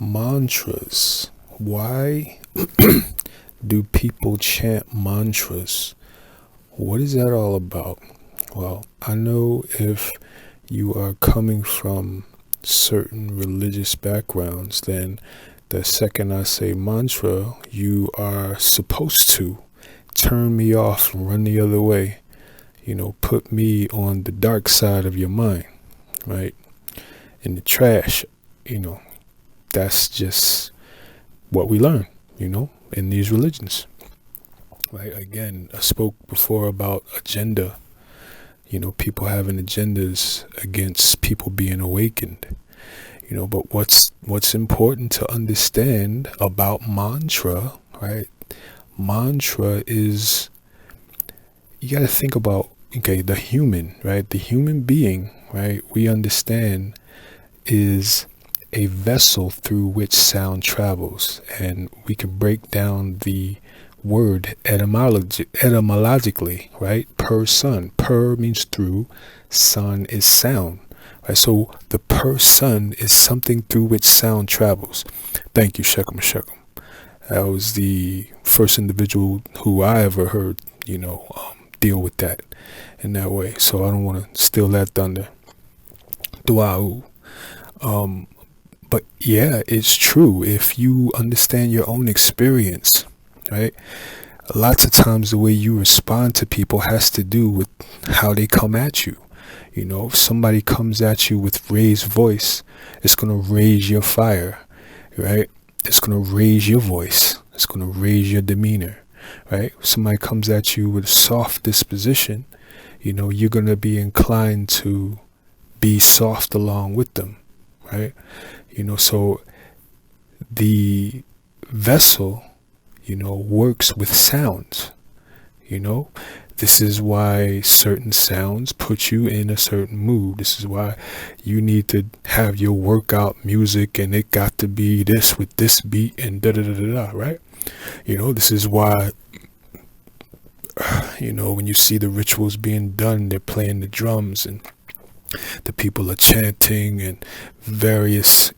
Mantras. Why do people chant mantras? What is that all about? Well, I know if you are coming from certain religious backgrounds, then the second I say mantra, you are supposed to turn me off and run the other way. Put me on the dark side of your mind, right? In the trash, that's just what we learn, in these religions, right? Again, I spoke before about agenda, people having agendas against people being awakened, but what's important to understand about mantra, right? Mantra is, you got to think about, the human, right? The human being, right? We understand is a vessel through which sound travels, and we can break down the word etymologically, right? Per sun. Per means through, sun is sound, right? So the per sun is something through which sound travels. Thank you, Shekum Shekum. That was the first individual who I ever heard, deal with that in that way. So I don't want to steal that thunder. Duau. But yeah, it's true. If you understand your own experience, right? Lots of times the way you respond to people has to do with how they come at you. If somebody comes at you with raised voice, it's going to raise your fire, right? It's going to raise your voice. It's going to raise your demeanor, right? If somebody comes at you with a soft disposition, you're going to be inclined to be soft along with them, right? So the vessel, works with sounds, This is why certain sounds put you in a certain mood. This is why you need to have your workout music and it got to be this with this beat and da-da-da-da-da, right? This is why, when you see the rituals being done, they're playing the drums and the people are chanting and various,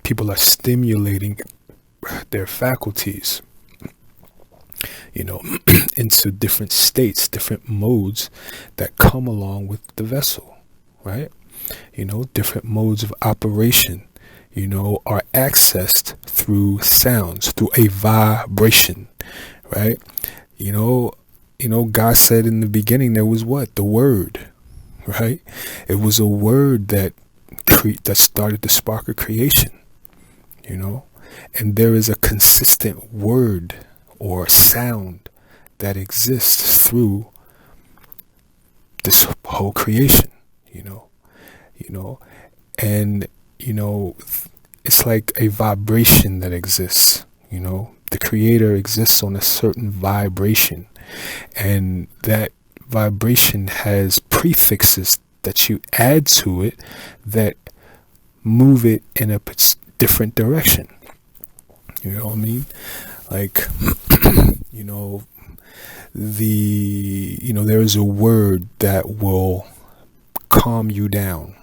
people are stimulating their faculties, into different states, different modes that come along with the vessel, right? Different modes of operation, are accessed through sounds, through a vibration, right? God said in the beginning there was what? The word, right? It was a word that started the spark of creation, and there is a consistent word or sound that exists through this whole creation, and it's like a vibration that exists, the creator exists on a certain vibration, and that vibration has prefixes that you add to it that move it in a different direction. You know what I mean? Like, there is a word that will calm you down,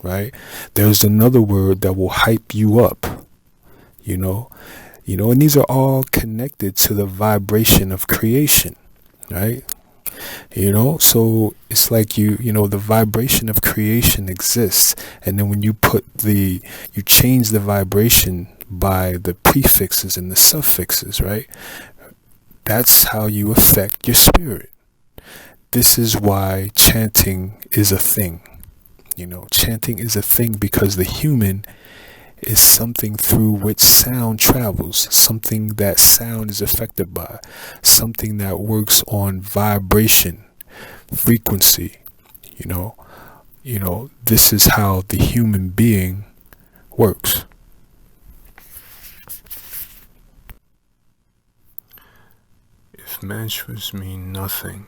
right? There's another word that will hype you up, and these are all connected to the vibration of creation, right? So it's like the vibration of creation exists, and then when you you change the vibration by the prefixes and the suffixes, right? That's how you affect your spirit. This is why chanting is a thing. Chanting is a thing because the human is something through which sound travels, something that sound is affected by, something that works on vibration, frequency. This is how the human being works. If mantras mean nothing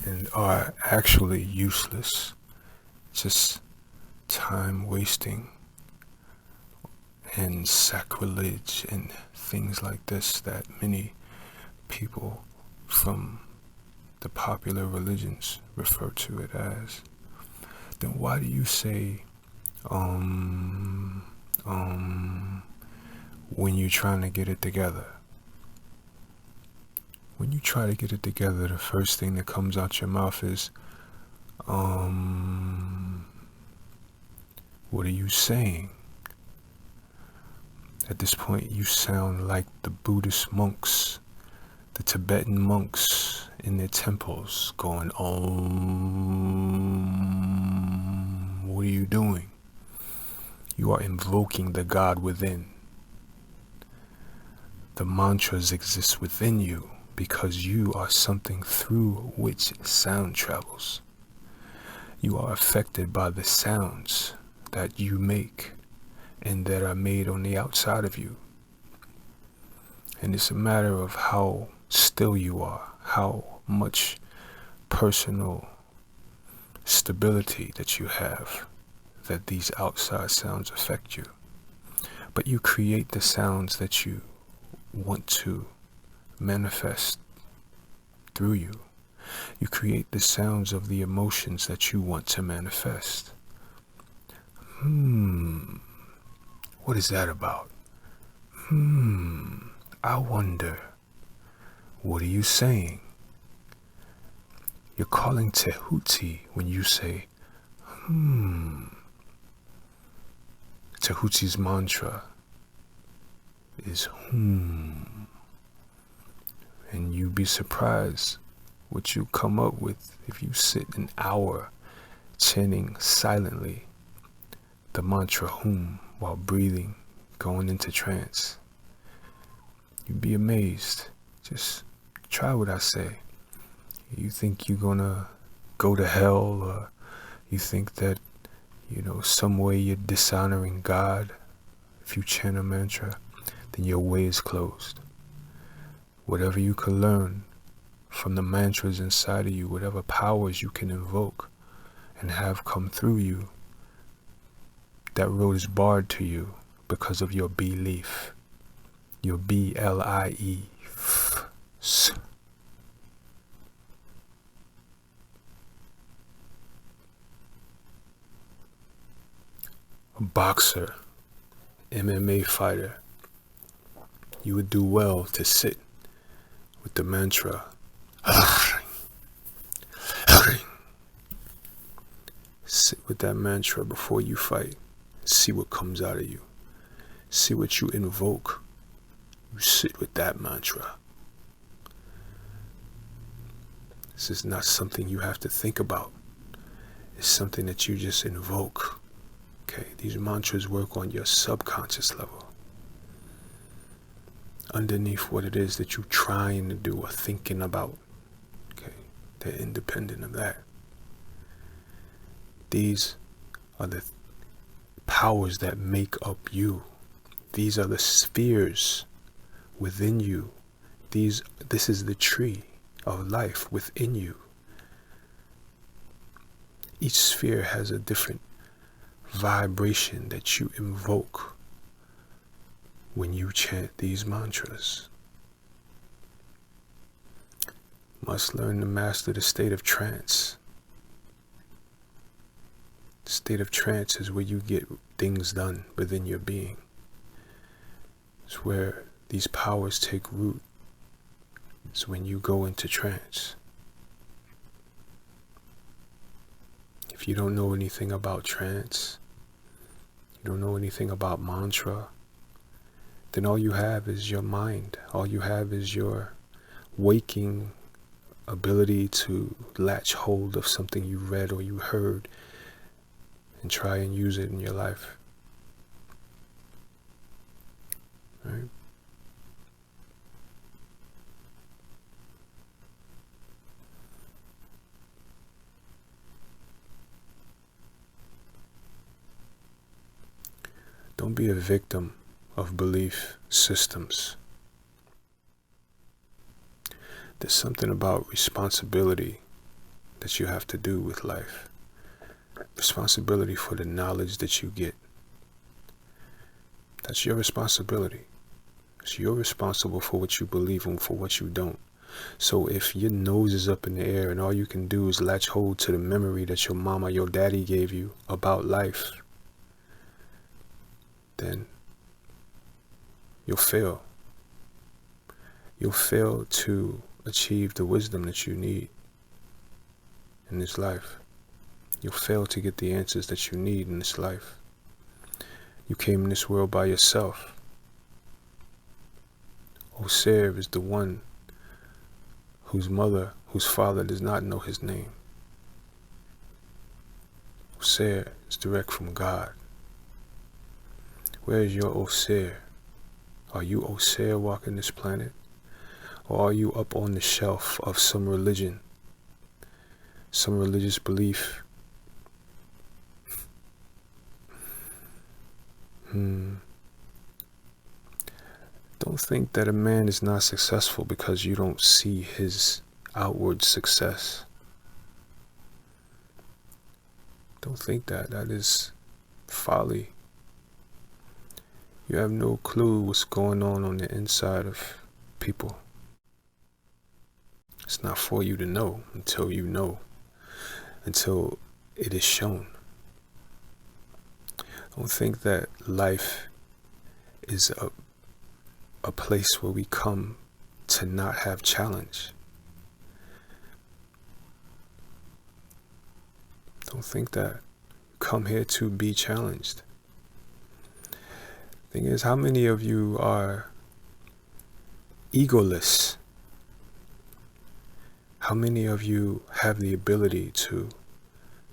and are actually useless, just time wasting and sacrilege and things like this that many people from the popular religions refer to it as, then why do you say when you're trying to get it together. When you try to get it together, the first thing that comes out your mouth is, what are you saying? At this point, you sound like the Buddhist monks, the Tibetan monks in their temples going, Om. What are you doing? You are invoking the God within. The mantras exist within you because you are something through which sound travels. You are affected by the sounds that you make and that are made on the outside of you. And it's a matter of how still you are, how much personal stability that you have, that these outside sounds affect you. But you create the sounds that you want to manifest through you. You create the sounds of the emotions that you want to manifest. What is that about? I wonder. What are you saying? You're calling Tehuti when you say, Tehuti's mantra is And you'd be surprised what you come up with if you sit an hour chanting silently the mantra while breathing, going into trance. You'd be amazed. Just try what I say. You think you're gonna go to hell, or you think that, some way you're dishonoring God if you chant a mantra, then your way is closed. Whatever you can learn from the mantras inside of you, whatever powers you can invoke and have come through you, that road is barred to you because of your belief. Your B-L-I-E. A boxer, MMA fighter, you would do well to sit with the mantra. Sit with that mantra before you fight. See what comes out of you. See what you invoke. You sit with that mantra. This is not something you have to think about. It's something that you just invoke. Okay, these mantras work on your subconscious level. Underneath what it is that you're trying to do or thinking about. Okay, they're independent of that. These are the powers that make up you. These are the spheres within you. This is the tree of life within you. Each sphere has a different vibration that you invoke when you chant these mantras. Must learn to master the state of trance. The state of trance is where you get things done within your being. It's where these powers take root. It's when you go into trance. If you don't know anything about trance, you don't know anything about mantra, then all you have is your mind. All you have is your waking ability to latch hold of something you read or you heard and try and use it in your life. Right? Don't be a victim of belief systems. There's something about responsibility that you have to do with life. Responsibility for the knowledge that you get. That's your responsibility. So you're responsible for what you believe and for what you don't. So if your nose is up in the air and all you can do is latch hold to the memory that your mama, your daddy gave you about life, then you'll fail. You'll fail to achieve the wisdom that you need in this life. You'll fail to get the answers that you need in this life. You came in this world by yourself. Osir is the one whose father does not know his name. Osir is direct from God. Where is your Osir? Are you Osir walking this planet? Or are you up on the shelf of some religion, some religious belief? Don't think that a man is not successful because you don't see his outward success. Don't think that. That is folly. You have no clue what's going on the inside of people. It's not for you to know until you know, until it is shown. Don't think that life is a place where we come to not have challenge. Don't think that. Come here to be challenged. Thing is, how many of you are egoless? How many of you have the ability to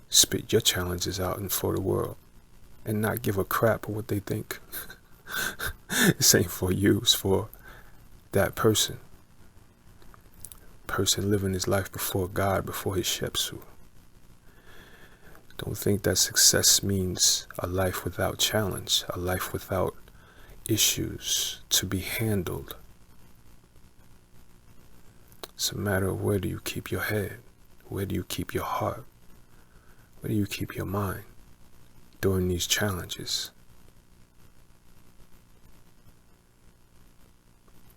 spit your challenges out for the world and not give a crap of what they think? This ain't for you, it's for that person. Person living his life before God, before his Shepsu. Don't think that success means a life without challenge, a life without issues to be handled. It's a matter of where do you keep your head? Where do you keep your heart? Where do you keep your mind during these challenges?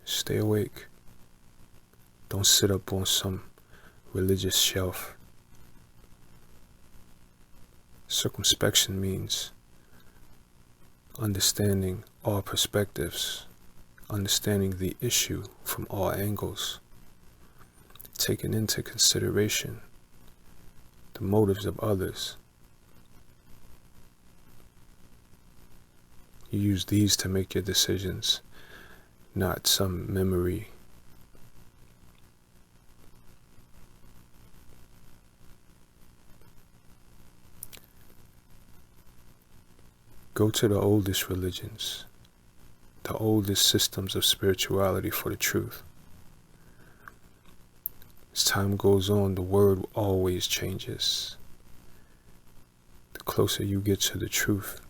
Stay awake. Don't sit up on some religious shelf. Circumspection means understanding all perspectives, understanding the issue from all angles, taking into consideration the motives of others. You use these to make your decisions, not some memory. Go to the oldest religions, the oldest systems of spirituality for the truth. As time goes on, the word always changes. The closer you get to the truth,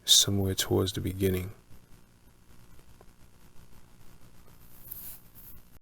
somewhere towards the beginning,